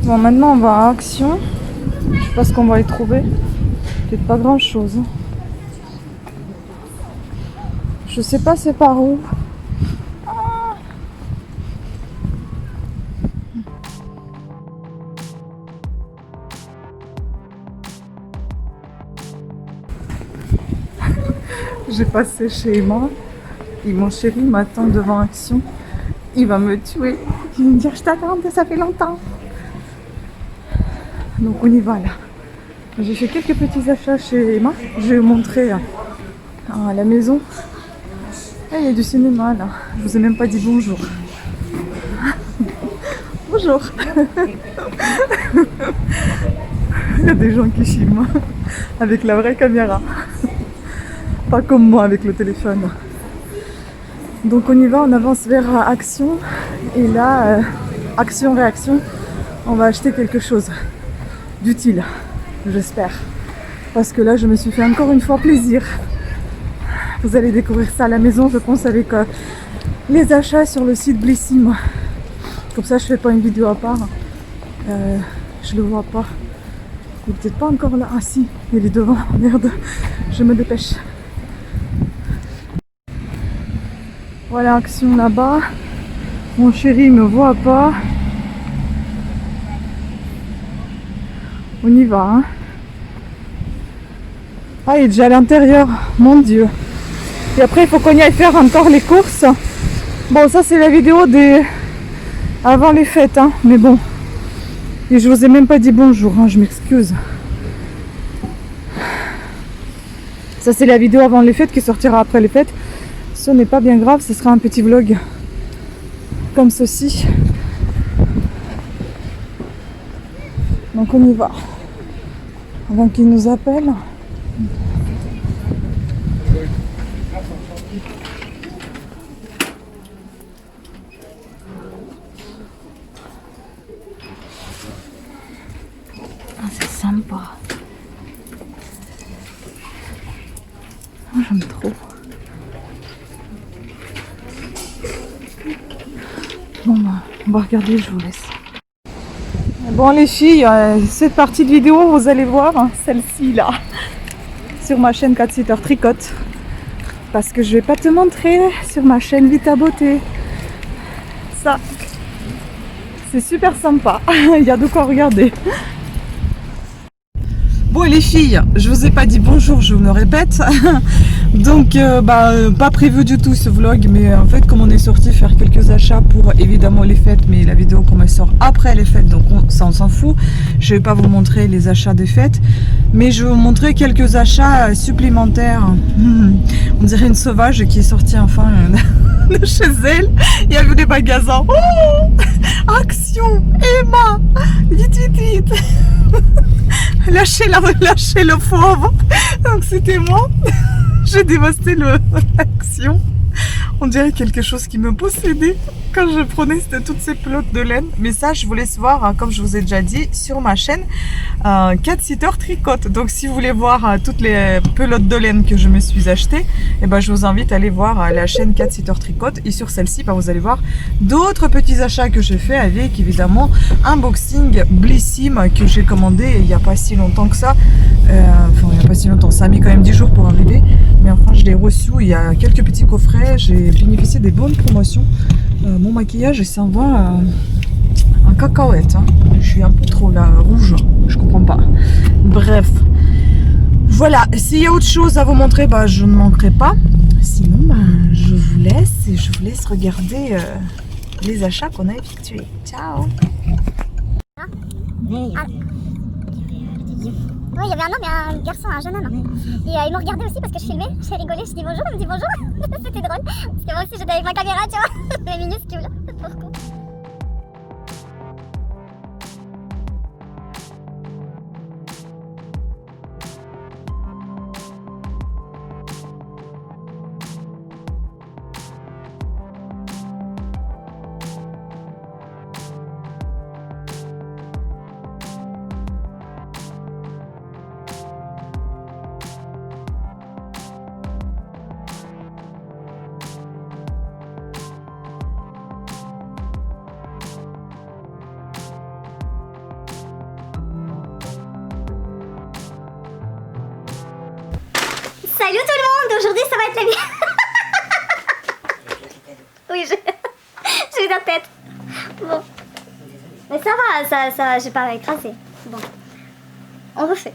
Bon, maintenant on va à Action. Je sais pas ce qu'on va y trouver. Peut-être pas grand chose. Je sais pas c'est par où. J'ai passé chez Emma et mon chéri m'attend devant Action. Il va me tuer. Il va me dire je t'attends, ça fait longtemps. Donc on y va là. J'ai fait quelques petits achats chez Emma. Je vais vous montrer à la maison. Ah, il y a du cinéma là. Je vous ai même pas dit bonjour. Bonjour. Il y a des gens qui filment avec la vraie caméra. Pas comme moi avec le téléphone. Donc on y va, on avance vers Action. Et là, action-réaction, on va acheter quelque chose d'utile, j'espère. Parce que là, je me suis fait encore une fois plaisir. Vous allez découvrir ça à la maison, je pense, avec les achats sur le site Blissim. Comme ça, je fais pas une vidéo à part. Je le vois pas. Il est peut-être pas encore là. Ah si, il est devant. Merde, je me dépêche. Voilà, Action là-bas. Mon chéri me voit pas. On y va, hein. Ah, il est déjà à l'intérieur, mon Dieu. Et après, il faut qu'on y aille faire encore les courses. Bon, ça, c'est la vidéo des... avant les fêtes, hein. Mais bon. Et je vous ai même pas dit bonjour, hein. Je m'excuse. Ça, c'est la vidéo avant les fêtes qui sortira après les fêtes. Ce n'est pas bien grave, ce sera un petit vlog comme ceci. Donc, on y va. Avant qu'il nous appelle. Ah, c'est sympa. Ah, j'aime trop. Bon, bah, on va regarder, je vous laisse. Bon les filles, cette partie de vidéo, vous allez voir, hein, celle-ci là, sur ma chaîne Cat Sitter Tricote. Parce que je vais pas te montrer sur ma chaîne Vita Beauté. Ça, c'est super sympa, il y a de quoi regarder. Bon les filles, je vous ai pas dit bonjour, je me répète. Donc pas prévu du tout ce vlog, mais en fait comme on est sorti faire quelques achats pour évidemment les fêtes, mais la vidéo comme elle sort après les fêtes, donc ça on s'en fout. Je vais pas vous montrer les achats des fêtes, mais je vais vous montrer quelques achats supplémentaires. On dirait une sauvage qui est sortie enfin de chez elle. Il y a eu des magasins. Oh, Action, Emma, vite vite vite. Lâchez le pauvre. Donc c'était moi. J'ai dévasté l'Action. On dirait quelque chose qui me possédait quand je prenais toutes ces pelotes de laine. Mais ça, je vous laisse voir, hein, comme je vous ai déjà dit, sur ma chaîne Cat Sitter Tricote. Donc si vous voulez voir toutes les pelotes de laine que je me suis achetées, eh ben, je vous invite à aller voir la chaîne Cat Sitter Tricote. Et sur celle-ci, vous allez voir d'autres petits achats que j'ai fait avec évidemment un boxing Blissim que j'ai commandé il n'y a pas si longtemps que ça. Enfin, il n'y a pas si longtemps, ça a mis quand même 10 jours pour arriver. Mais enfin, je l'ai reçu, il y a quelques petits coffrets, j'ai bénéficié des bonnes promotions. Mon maquillage s'en va en cacahuète, hein. Je suis un peu trop là, rouge, je comprends pas. Bref, voilà, s'il y a autre chose à vous montrer, je ne manquerai pas. Sinon, je vous laisse et je vous laisse regarder les achats qu'on a effectués. Ciao. Oui, il y avait un homme et un garçon, un jeune homme. Et ils m'ont regardé aussi parce que je filmais. J'ai rigolé, je dis bonjour, il me dit bonjour. C'était drôle. Parce que moi aussi j'étais avec ma caméra, tu vois. Mais minuscule. Trop cool. Salut tout le monde, aujourd'hui ça va être la vie. Oui, j'ai la tête. Bon. Mais ça va, j'ai pas écrasé. Bon. On refait.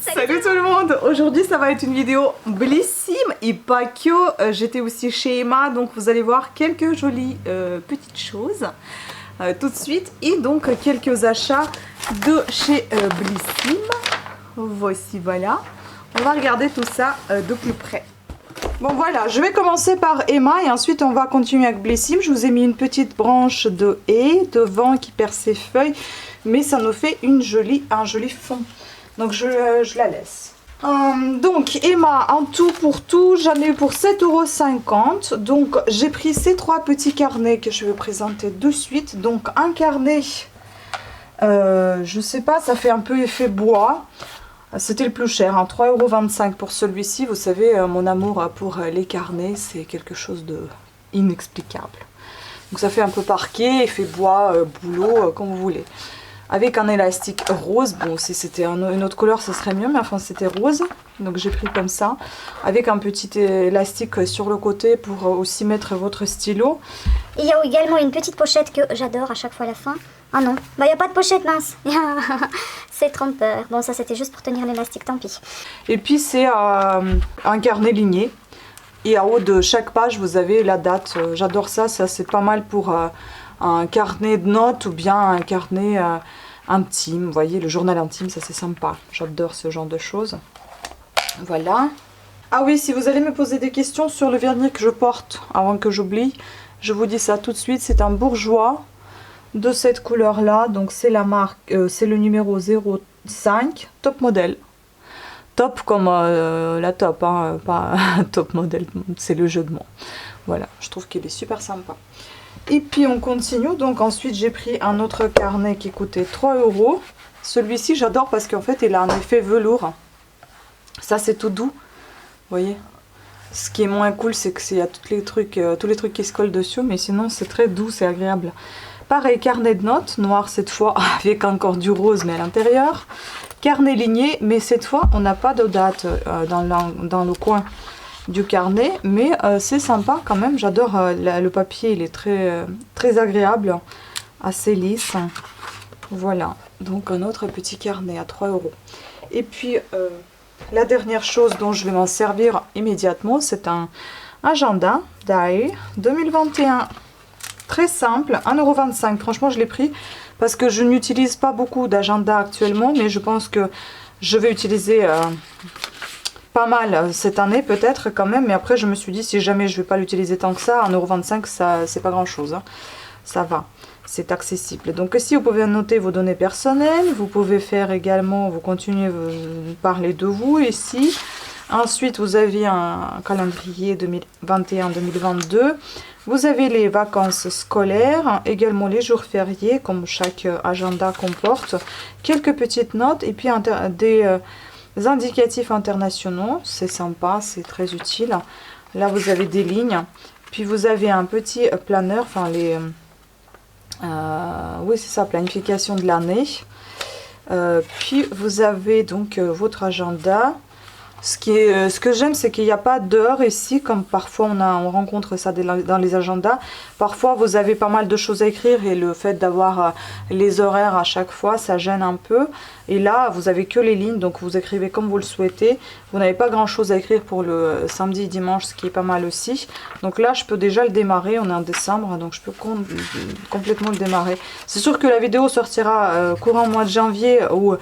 Salut tout le monde. Aujourd'hui ça va être une vidéo bellissime et pas que. J'étais aussi chez Emma, donc vous allez voir quelques jolies petites choses tout de suite. Et donc quelques achats de chez Bellissime. Voici, voilà. On va regarder tout ça de plus près. Bon voilà, je vais commencer par Emma et ensuite on va continuer avec Bellissime. Je vous ai mis une petite branche de haie devant qui perd ses feuilles, mais ça nous fait un joli fond. Donc je la laisse. Donc Emma, en tout pour tout, j'en ai eu pour 7,50 €. Donc j'ai pris ces trois petits carnets que je vais présenter de suite. Donc un carnet, je sais pas, ça fait un peu effet bois. C'était le plus cher, hein, 3,25 € pour celui-ci. Vous savez, mon amour pour les carnets, c'est quelque chose d'inexplicable. Donc ça fait un peu parquet, effet bois, boulot, comme vous voulez. Avec un élastique rose. Bon, si c'était une autre couleur, ce serait mieux, mais enfin c'était rose. Donc j'ai pris comme ça. Avec un petit élastique sur le côté pour aussi mettre votre stylo. Il y a également une petite pochette que j'adore à chaque fois à la fin. Ah non, bah il n'y a pas de pochette, mince. C'est trompeur. Bon, ça c'était juste pour tenir l'élastique, tant pis. Et puis c'est un carnet ligné. Et en haut de chaque page, vous avez la date. J'adore ça, ça c'est pas mal pour un carnet de notes ou bien un carnet intime. Vous voyez, le journal intime, ça c'est sympa. J'adore ce genre de choses. Voilà. Ah oui, si vous allez me poser des questions sur le vernis que je porte, avant que j'oublie, je vous dis ça tout de suite. C'est un bourgeois de cette couleur là, donc c'est la marque, c'est le numéro 05, top modèle. Top comme la top, hein, pas top modèle, c'est le jeu de mots. Voilà, je trouve qu'il est super sympa. Et puis on continue, donc ensuite j'ai pris un autre carnet qui coûtait 3 €. Celui-ci j'adore parce qu'en fait il a un effet velours. Ça c'est tout doux, vous voyez. Ce qui est moins cool, c'est que il y a tous les trucs qui se collent dessus, mais sinon c'est très doux, c'est agréable. Pareil, carnet de notes, noir cette fois, avec encore du rose, mais à l'intérieur. Carnet ligné, mais cette fois, on n'a pas de date dans le coin du carnet, mais c'est sympa quand même. J'adore le papier, il est très agréable, assez lisse. Voilà, donc un autre petit carnet à 3 €. Et puis, la dernière chose dont je vais m'en servir immédiatement, c'est un agenda Dai 2021. Très simple, 1,25 €. Franchement, je l'ai pris parce que je n'utilise pas beaucoup d'agenda actuellement, mais je pense que je vais utiliser pas mal cette année, peut-être quand même. Mais après, je me suis dit, si jamais je ne vais pas l'utiliser tant que ça, 1,25 €, c'est pas grand-chose. Hein. Ça va, c'est accessible. Donc ici, vous pouvez noter vos données personnelles. Vous pouvez faire également, vous continuez à parler de vous ici. Ensuite, vous avez un calendrier 2021-2022. Vous avez les vacances scolaires, également les jours fériés, comme chaque agenda comporte. Quelques petites notes et puis des indicatifs internationaux. C'est sympa, c'est très utile. Là, vous avez des lignes. Puis, vous avez un petit planeur, enfin, oui, c'est ça, planification de l'année. Puis, vous avez donc votre agenda. Ce que j'aime, c'est qu'il n'y a pas d'heure ici, comme parfois on rencontre ça dans les agendas. Parfois, vous avez pas mal de choses à écrire et le fait d'avoir les horaires à chaque fois, ça gêne un peu. Et là, vous avez que les lignes, donc vous écrivez comme vous le souhaitez. Vous n'avez pas grand chose à écrire pour le samedi et dimanche, ce qui est pas mal aussi. Donc là, je peux déjà le démarrer. On est en décembre, donc je peux complètement le démarrer. C'est sûr que la vidéo sortira courant mois de janvier ou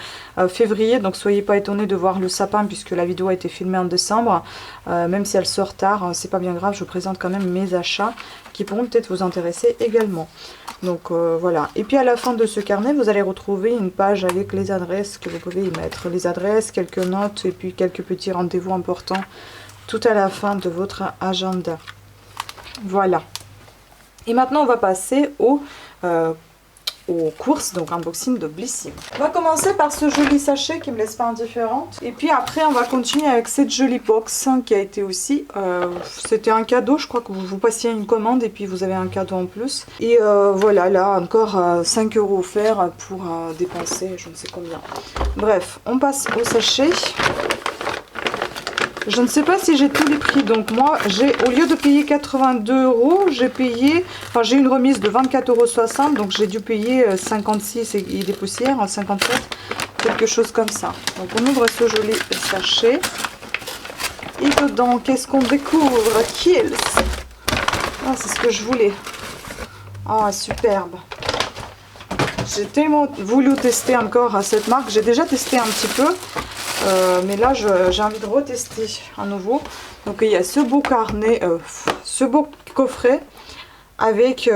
février, donc soyez pas étonnés de voir le sapin puisque la vidéo a été filmée en décembre. Même si elle sort tard, c'est pas bien grave, je vous présente quand même mes achats qui pourront peut-être vous intéresser également. Donc voilà. Et puis à la fin de ce carnet, vous allez retrouver une page avec les adresses que vous pouvez y mettre. Les adresses, quelques notes et puis quelques petits rendez-vous importants tout à la fin de votre agenda. Voilà. Et maintenant, on va passer aux courses, donc unboxing de Bellissime. On va commencer par ce joli sachet qui me laisse pas indifférente. Et puis après, on va continuer avec cette jolie box qui a été aussi... c'était un cadeau, je crois que vous passiez une commande et puis vous avez un cadeau en plus. Et voilà, là encore 5 € offerts pour dépenser je ne sais combien. Bref, on passe au sachet. Je ne sais pas si j'ai tous les prix. Donc moi, au lieu de payer 82 €, j'ai payé... Enfin, j'ai une remise de 24,60 €. Donc j'ai dû payer 56 et des poussières, 57, quelque chose comme ça. Donc on ouvre ce joli sachet. Et dedans, qu'est-ce qu'on découvre? Kiehl's. Ah, c'est ce que je voulais. Ah, superbe. J'ai tellement voulu tester encore cette marque. J'ai déjà testé un petit peu. Mais là, j'ai envie de retester à nouveau. Donc, il y a ce beau carnet, ce beau coffret avec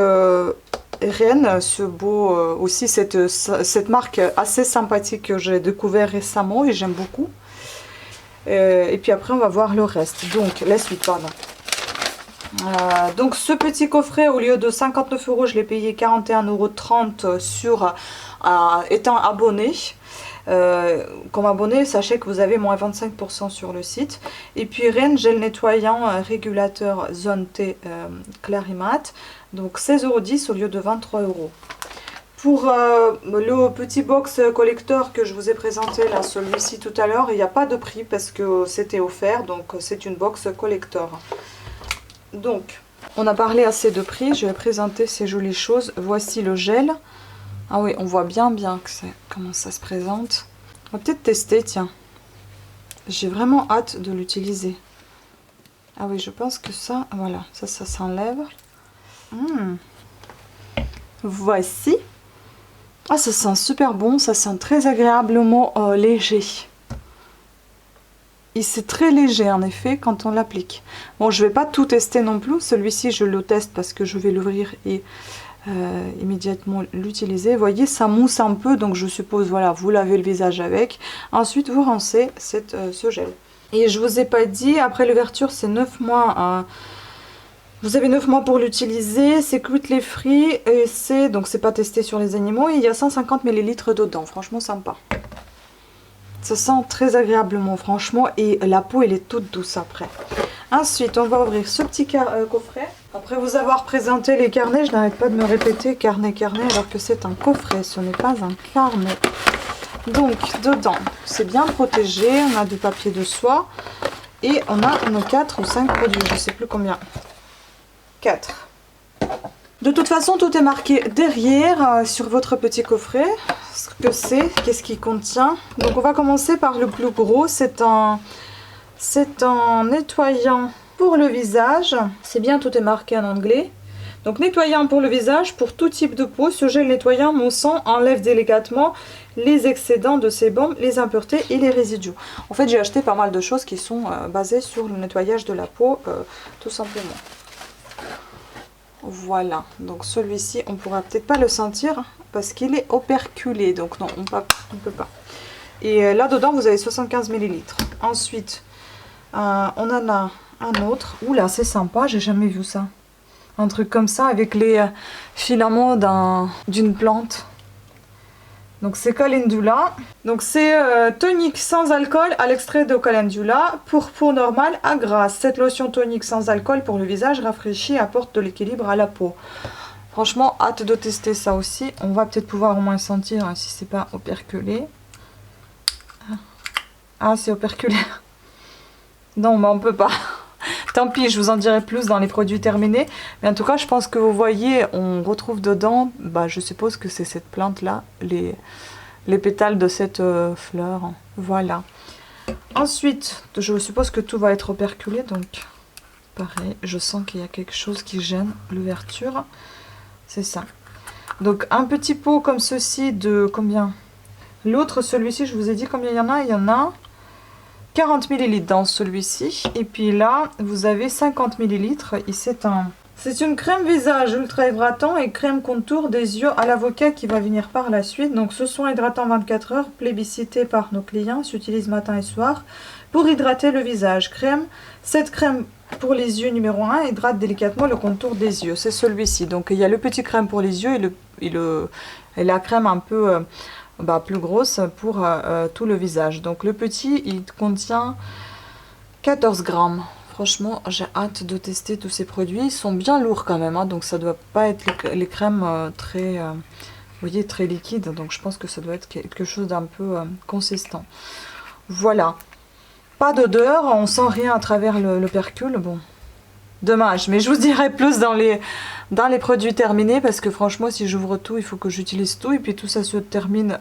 Rennes. Ce beau, aussi cette marque assez sympathique que j'ai découvert récemment et j'aime beaucoup. Et puis après, on va voir le reste. Donc, la suite, pardon. Donc ce petit coffret, au lieu de 59 €, je l'ai payé 41,30 € sur étant abonné. Comme abonné, sachez que vous avez moins 25% sur le site. Et puis Rennes gel nettoyant régulateur zone T Clarimat, donc 16,10 € au lieu de 23 €. Pour le petit box collector que je vous ai présenté là, celui-ci tout à l'heure, il n'y a pas de prix parce que c'était offert, donc c'est une box collector. Donc, on a parlé assez de prix, je vais présenter ces jolies choses. Voici le gel. Ah oui, on voit bien que c'est comment ça se présente. On va peut-être tester, tiens. J'ai vraiment hâte de l'utiliser. Ah oui, je pense que ça, voilà, ça s'enlève. Voici. Ah, ça sent super bon, ça sent très agréablement léger. Et c'est très léger en effet quand on l'applique. Bon, je vais pas tout tester non plus. Celui-ci, je le teste parce que je vais l'ouvrir et immédiatement l'utiliser. Vous voyez, ça mousse un peu, donc je suppose, voilà, vous lavez le visage avec. Ensuite, vous rincez ce gel. Et je vous ai pas dit, après l'ouverture, c'est 9 mois. Vous avez 9 mois pour l'utiliser. C'est cruelty free et c'est pas testé sur les animaux. Et il y a 150 ml dedans. Franchement, sympa. Ça sent très agréablement, franchement, et la peau, elle est toute douce après. Ensuite, on va ouvrir ce petit coffret. Après vous avoir présenté les carnets, je n'arrête pas de me répéter carnet, alors que c'est un coffret, ce n'est pas un carnet. Donc, dedans, c'est bien protégé, on a du papier de soie, et on a nos 4 ou 5 produits, je ne sais plus combien. 4. De toute façon, tout est marqué derrière sur votre petit coffret. Ce que c'est, qu'est-ce qu'il contient. Donc on va commencer par le plus gros. C'est un nettoyant pour le visage. C'est bien, tout est marqué en anglais. Donc nettoyant pour le visage, pour tout type de peau. Ce gel nettoyant moussant enlève délicatement les excédents de sébum, les impuretés et les résidus. En fait, j'ai acheté pas mal de choses qui sont basées sur le nettoyage de la peau, tout simplement. Voilà, donc celui-ci, on pourra peut-être pas le sentir parce qu'il est operculé, donc non, on peut pas. Et là-dedans, vous avez 75 ml. Ensuite, on en a un autre. Oula, c'est sympa, j'ai jamais vu ça. Un truc comme ça avec les filaments d'une plante. Donc c'est Calendula. Donc c'est tonique sans alcool à l'extrait de Calendula pour peau normale à grasse. Cette lotion tonique sans alcool pour le visage rafraîchit et apporte de l'équilibre à la peau. Franchement, hâte de tester ça aussi. On va peut-être pouvoir au moins sentir hein, si c'est pas operculé. Ah, c'est operculé. Non, mais on peut pas. Tant pis, je vous en dirai plus dans les produits terminés. Mais en tout cas, je pense que vous voyez, on retrouve dedans, bah, je suppose que c'est cette plante-là, les pétales de cette fleur. Voilà. Ensuite, je suppose que tout va être operculé, donc pareil, je sens qu'il y a quelque chose qui gêne l'ouverture. C'est ça. Donc un petit pot comme ceci de combien? L'autre, celui-ci, je vous ai dit combien il y en a? Il y en a 40 ml dans celui-ci. Et puis là, vous avez 50 ml. Et c'est une crème visage ultra hydratant et crème contour des yeux à l'avocat qui va venir par la suite. Donc ce soin hydratant 24 heures, plébiscité par nos clients, s'utilise matin et soir pour hydrater le visage. Cette crème pour les yeux numéro 1 hydrate délicatement le contour des yeux. C'est celui-ci. Donc il y a le petit crème pour les yeux et la crème un peu plus grosse pour tout le visage. Donc le petit, il contient 14 grammes. Franchement, j'ai hâte de tester tous ces produits. Ils sont bien lourds quand même, hein, donc ça doit pas être les crèmes très, vous voyez, très liquides. Donc je pense que ça doit être quelque chose d'un peu consistant. Voilà. Pas d'odeur, on sent rien à travers le percule. Bon, dommage, mais je vous dirai plus dans les produits terminés parce que franchement, si j'ouvre tout, il faut que j'utilise tout. Et puis tout ça se termine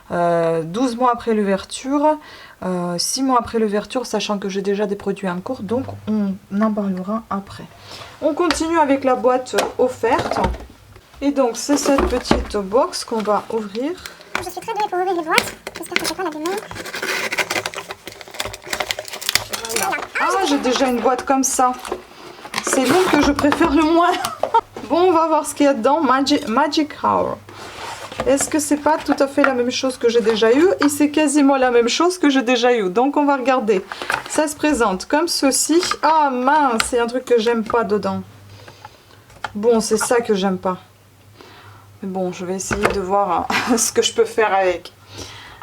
12 mois après l'ouverture, 6 mois après l'ouverture, sachant que j'ai déjà des produits en cours. Donc on en parlera après. On continue avec la boîte offerte. Et donc c'est cette petite box qu'on va ouvrir. Je suis très douée pour ouvrir les boîtes. J'espère que je ne vais pas l'abîmer. Voilà. Ah, j'ai déjà une boîte comme ça. C'est l'une que je préfère le moins. Bon, on va voir ce qu'il y a dedans. Magic Hour. Est-ce que c'est pas tout à fait la même chose que j'ai déjà eu? Et c'est quasiment la même chose que j'ai déjà eu. Donc on va regarder. Ça se présente comme ceci. Ah mince, c'est un truc que j'aime pas dedans. Bon, c'est ça que j'aime pas. Mais bon, je vais essayer de voir ce que je peux faire avec.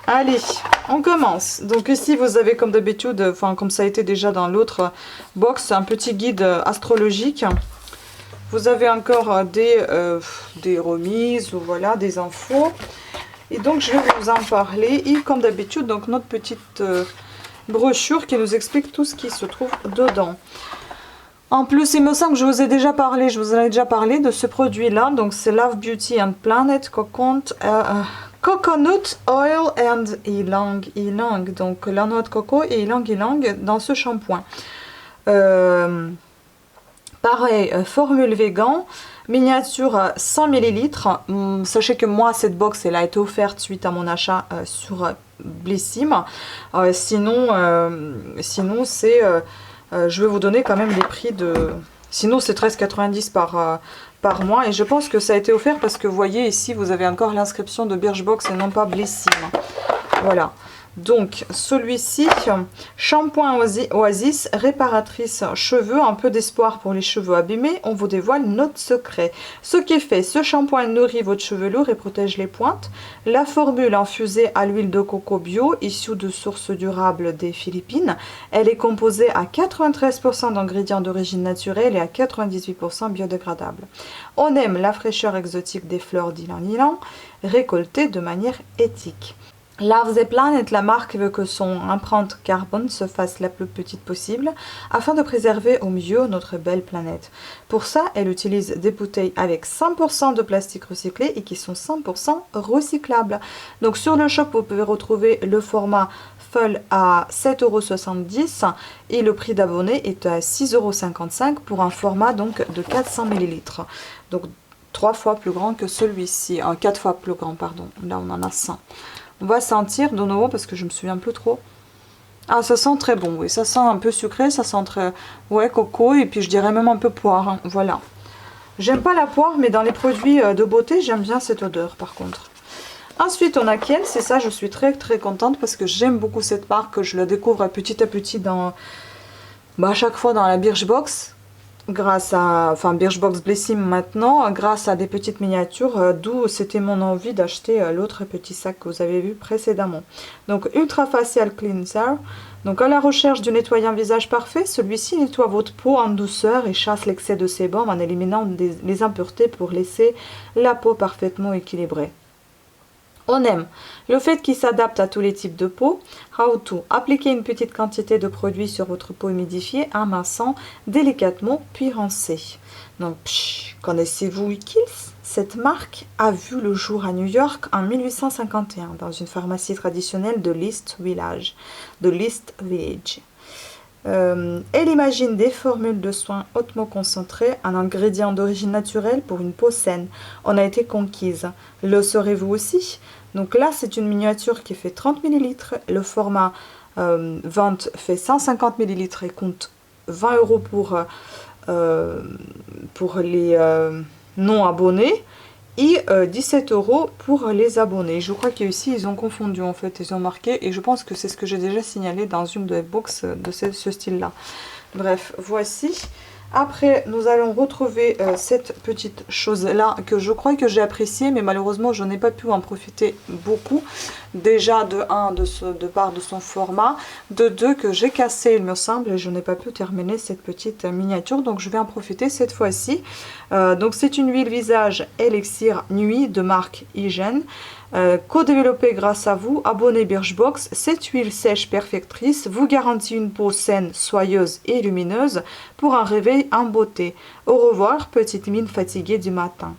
Allez, on commence. Donc ici, vous avez comme d'habitude, enfin comme ça a été déjà dans l'autre box, un petit guide astrologique. Vous avez encore des remises ou voilà, des infos. Et donc, je vais vous en parler. Et comme d'habitude, donc notre petite brochure qui nous explique tout ce qui se trouve dedans. En plus, il me semble que je vous ai déjà parlé, je vous en ai déjà parlé de ce produit-là. Donc, c'est Love Beauty and Planet Coconut Oil and Ylang Ylang. Donc, la noix de coco et Ylang Ylang dans ce shampoing. Pareil, formule vegan, miniature 100 ml. Sachez que moi, cette box, elle a été offerte suite à mon achat sur Blissim. Sinon, c'est... je vais vous donner quand même les prix de... Sinon, c'est 13,90 par mois. Et je pense que ça a été offert parce que vous voyez ici, vous avez encore l'inscription de Birchbox et non pas Blissim. Voilà. Donc, celui-ci, shampoing Oasis, réparatrice cheveux, un peu d'espoir pour les cheveux abîmés. On vous dévoile notre secret. Ce qui est fait, ce shampoing nourrit votre chevelure et protège les pointes. La formule infusée à l'huile de coco bio, issue de sources durables des Philippines. Elle est composée à 93% d'ingrédients d'origine naturelle et à 98% biodégradables. On aime la fraîcheur exotique des fleurs d'ylang-ylang, récoltées de manière éthique. Love the Planet, la marque veut que son empreinte carbone se fasse la plus petite possible afin de préserver au mieux notre belle planète. Pour ça, elle utilise des bouteilles avec 100% de plastique recyclé et qui sont 100% recyclables. Donc sur le shop, vous pouvez retrouver le format full à 7,70 € et le prix d'abonné est à 6,55 € pour un format donc de 400 ml. Donc 3 fois plus grand que celui-ci, 4 fois plus grand, pardon. Là, on en a 100. On va sentir de nouveau parce que je me souviens plus trop. Ah, ça sent très bon, oui. Ça sent un peu sucré, ça sent très... Ouais, coco et puis je dirais même un peu poire. Hein. Voilà. J'aime pas la poire, mais dans les produits de beauté, j'aime bien cette odeur par contre. Ensuite, on a Kiehl's, c'est ça, je suis très très contente parce que j'aime beaucoup cette marque. Je la découvre petit à petit dans... à chaque fois dans la Birchbox. Grâce à, Birchbox Blissim maintenant, grâce à des petites miniatures, d'où c'était mon envie d'acheter l'autre petit sac que vous avez vu précédemment. Donc Ultra Facial Cleanser, donc à la recherche du nettoyant visage parfait, celui-ci nettoie votre peau en douceur et chasse l'excès de sébum en éliminant les impuretés pour laisser la peau parfaitement équilibrée. On aime le fait qu'il s'adapte à tous les types de peau. How to appliquer une petite quantité de produit sur votre peau humidifiée en massant délicatement puis rincer. Donc, connaissez-vous Kiehl's? Cette marque a vu le jour à New York en 1851 dans une pharmacie traditionnelle de l'East Village. Elle imagine des formules de soins hautement concentrées, un ingrédient d'origine naturelle pour une peau saine. On a été conquise. Le saurez-vous aussi? Donc là, c'est une miniature qui fait 30 ml. Le format vente fait 150 ml et compte 20 € pour les non abonnés et 17 € pour les abonnés. Je crois qu'ici, ils ont confondu en fait, ils ont marqué et je pense que c'est ce que j'ai déjà signalé dans une des box de ce style-là. Bref, voici. Après, nous allons retrouver cette petite chose-là que je crois que j'ai appréciée, mais malheureusement, je n'ai pas pu en profiter beaucoup. Déjà, de 1, de part de son format, de 2, que j'ai cassé, il me semble, et je n'ai pas pu terminer cette petite miniature, donc je vais en profiter cette fois-ci. Donc, c'est une huile visage Elixir Nuit de marque Hygiène. Co-développé grâce à vous, abonnez Birchbox. Cette huile sèche perfectrice vous garantit une peau saine, soyeuse et lumineuse pour un réveil en beauté. Au revoir, petite mine fatiguée du matin.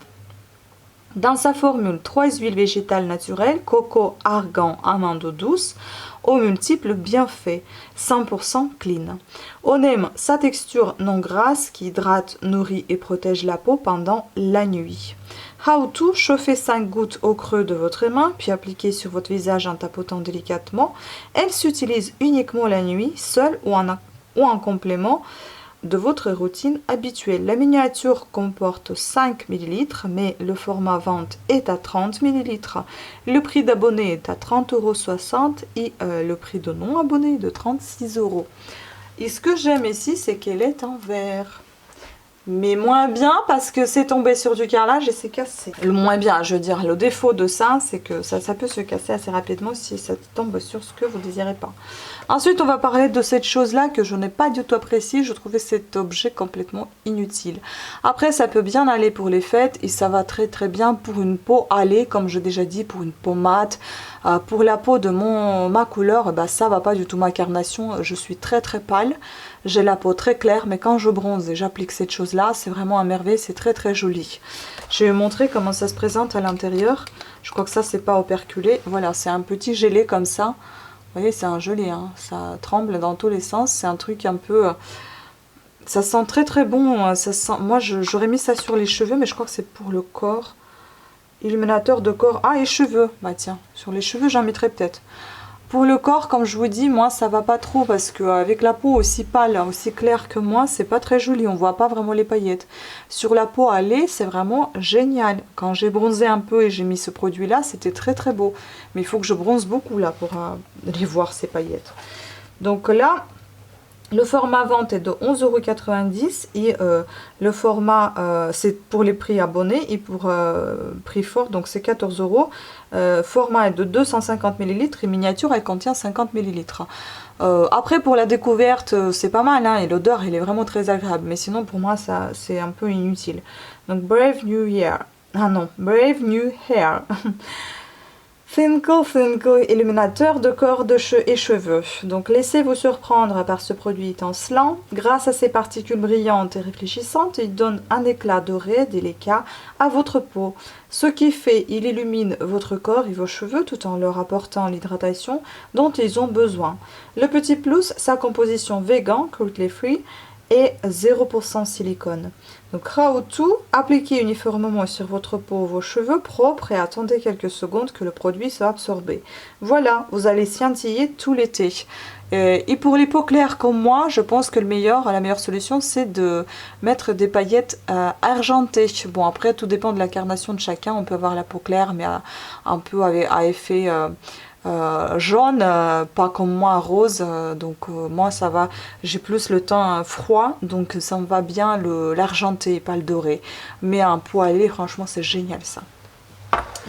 Dans sa formule, 3 huiles végétales naturelles, coco, argan, amande douce, aux multiples bienfaits, 100% clean. On aime sa texture non grasse qui hydrate, nourrit et protège la peau pendant la nuit. How to, chauffez 5 gouttes au creux de votre main, puis appliquez sur votre visage en tapotant délicatement. Elle s'utilise uniquement la nuit, seule ou en complément de votre routine habituelle. La miniature comporte 5 ml, mais le format vente est à 30 ml. Le prix d'abonné est à 30,60 € et le prix de non abonné est de 36 €. Et ce que j'aime ici, c'est qu'elle est en verre. Mais moins bien parce que c'est tombé sur du carrelage et c'est cassé. Le moins bien, je veux dire, le défaut de ça, c'est que ça peut se casser assez rapidement si ça tombe sur ce que vous ne désirez pas. Ensuite, on va parler de cette chose-là que je n'ai pas du tout appréciée. Je trouvais cet objet complètement inutile. Après, ça peut bien aller pour les fêtes et ça va très très bien pour une peau hâlée, comme j'ai déjà dit, pour une peau mate. Pour la peau de ma couleur, bah, ça va pas du tout ma carnation. Je suis très très pâle. J'ai la peau très claire, mais quand je bronze et j'applique cette chose-là, c'est vraiment un merveille, c'est très très joli. Je vais vous montrer comment ça se présente à l'intérieur. Je crois que ça, c'est pas operculé. Voilà, c'est un petit gelé comme ça. Vous voyez, c'est un gelé, hein. Ça tremble dans tous les sens. C'est un truc un peu... ça sent très très bon. Ça sent... Moi, j'aurais mis ça sur les cheveux, mais je crois que c'est pour le corps. Illuminateur de corps. Ah, et cheveux. Bah tiens, sur les cheveux, j'en mettrai peut-être. Pour le corps, comme je vous dis, moi ça va pas trop parce qu'avec la peau aussi pâle, aussi claire que moi, c'est pas très joli, on voit pas vraiment les paillettes. Sur la peau hâlée, c'est vraiment génial. Quand j'ai bronzé un peu et j'ai mis ce produit là, c'était très très beau. Mais il faut que je bronze beaucoup là pour les voir ces paillettes. Donc là, le format vente est de 11,90 € et le format, c'est pour les prix abonnés et pour prix fort, donc c'est 14 €. Format est de 250 ml et miniature, elle contient 50 ml. Après, pour la découverte, c'est pas mal, hein, et l'odeur, elle est vraiment très agréable. Mais sinon, pour moi, ça c'est un peu inutile. Donc, Brave New Year. Ah non, Brave New Hair. Finco, illuminateur de corps et cheveux. Donc laissez-vous surprendre par ce produit étincelant. Grâce à ses particules brillantes et réfléchissantes, il donne un éclat doré délicat à votre peau. Ce qui fait, il illumine votre corps et vos cheveux tout en leur apportant l'hydratation dont ils ont besoin. Le petit plus, sa composition vegan, cruelty free, et 0% silicone. Donc how to, appliquez uniformément sur votre peau vos cheveux propres et attendez quelques secondes que le produit soit absorbé. Voilà, vous allez scintiller tout l'été. Et pour les peaux claires comme moi, je pense que la meilleure solution, c'est de mettre des paillettes argentées. Bon, après, tout dépend de la carnation de chacun. On peut avoir la peau claire, mais un peu à effet... jaune, pas comme moi rose, donc moi ça va, j'ai plus le teint froid, donc ça me va bien l'argenté, pas le doré, mais un poêlé, franchement c'est génial ça.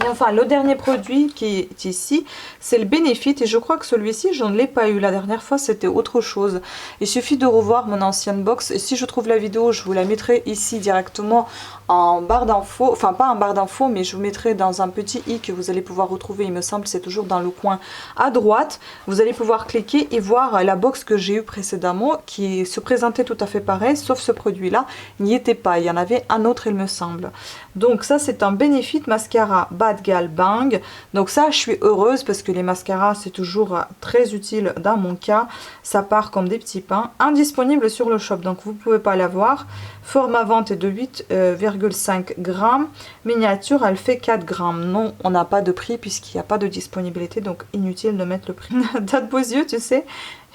Et enfin, le dernier produit qui est ici, c'est le Benefit. Et je crois que celui-ci, je ne l'ai pas eu. La dernière fois, c'était autre chose. Il suffit de revoir mon ancienne box. Et si je trouve la vidéo, je vous la mettrai ici directement en barre d'infos. Enfin, pas en barre d'infos, mais je vous mettrai dans un petit i que vous allez pouvoir retrouver. Il me semble c'est toujours dans le coin à droite. Vous allez pouvoir cliquer et voir la box que j'ai eue précédemment qui se présentait tout à fait pareil, sauf ce produit-là. Il n'y était pas. Il y en avait un autre, il me semble. Donc ça, c'est un Benefit Mascara Bad Gal Bang. Donc ça, je suis heureuse parce que les mascaras, c'est toujours très utile dans mon cas. Ça part comme des petits pains. Indisponible sur le shop, donc vous ne pouvez pas l'avoir. Format vente est de 8,5 grammes. Miniature, elle fait 4 grammes. Non, on n'a pas de prix puisqu'il n'y a pas de disponibilité, donc inutile de mettre le prix. T'as de beaux yeux, tu sais.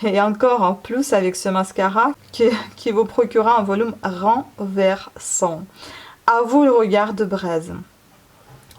Et encore en plus avec ce mascara qui vous procurera un volume renversant. À vous le regard de braise.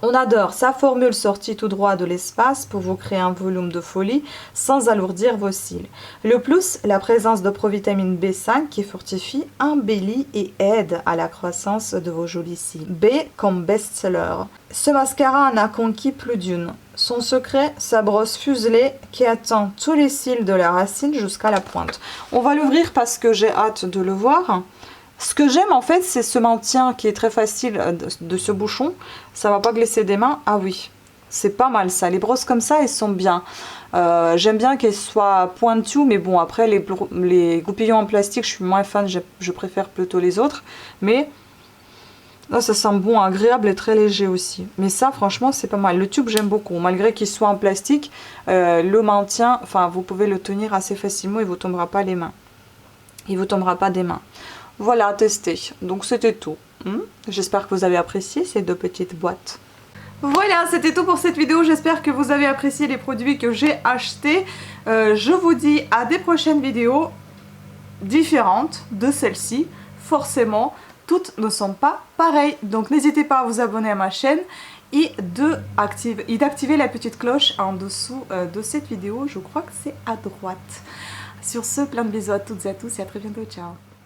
On adore sa formule sortie tout droit de l'espace pour vous créer un volume de folie sans alourdir vos cils. Le plus, la présence de provitamine B5 qui fortifie, embellit et aide à la croissance de vos jolis cils. B comme best-seller. Ce mascara en a conquis plus d'une. Son secret, sa brosse fuselée qui atteint tous les cils de la racine jusqu'à la pointe. On va l'ouvrir parce que j'ai hâte de le voir. Ce que j'aime en fait, c'est ce maintien qui est très facile de ce bouchon. Ça va pas glisser des mains. Ah oui, C'est pas mal ça, les brosses comme ça, elles sont bien. J'aime bien qu'elles soient pointues, mais bon, après les goupillons en plastique, je suis moins fan, je préfère plutôt les autres. Mais là, ça sent bon, agréable et très léger aussi. Mais ça, franchement, c'est pas mal. Le tube, j'aime beaucoup. Malgré qu'il soit en plastique, le maintien, enfin, vous pouvez le tenir assez facilement, il vous tombera pas les mains. Il vous tombera pas des mains. Voilà, testé. Donc, c'était tout. J'espère que vous avez apprécié ces 2 petites boîtes. Voilà, c'était tout pour cette vidéo. J'espère que vous avez apprécié les produits que j'ai achetés. Je vous dis à des prochaines vidéos différentes de celle-ci. Forcément, toutes ne sont pas pareilles. Donc, n'hésitez pas à vous abonner à ma chaîne et d'activer la petite cloche en dessous de cette vidéo. Je crois que c'est à droite. Sur ce, plein de bisous à toutes et à tous et à très bientôt. Ciao!